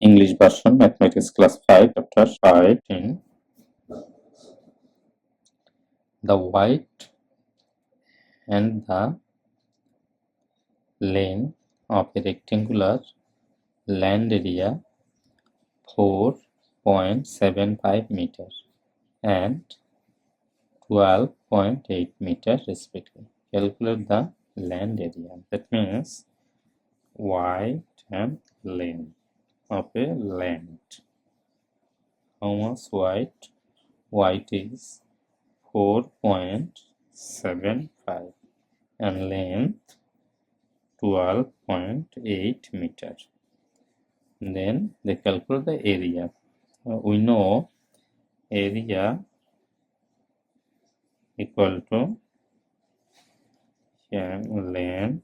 English version, Mathematics Class 5, Chapter 5. The width and the length of a rectangular land area 4.75 meters and 12.8 meters respectively. Calculate the land area. That means width and length of a land. How much width? Width is 4.75 and length 12.8 meters. Then they calculate the area. We know area equal to length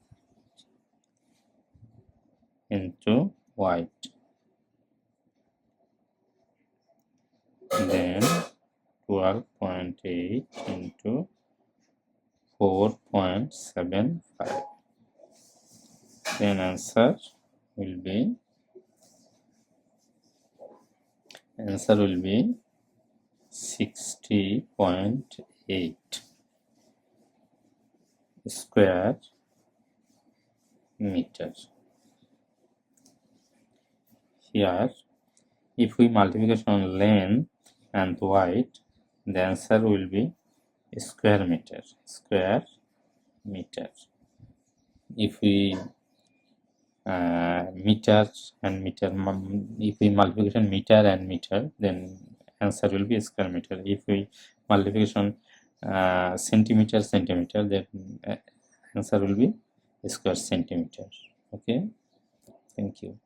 into width. Then 12.8 into 4.75. Then answer will be 60.8 square meters. Here, if we multiplication length and width, the answer will be square meter. If we meter and meter, if we multiplication meter and meter, then answer will be square meter. If we multiplication centimeter, then answer will be square centimeter. Okay, thank you.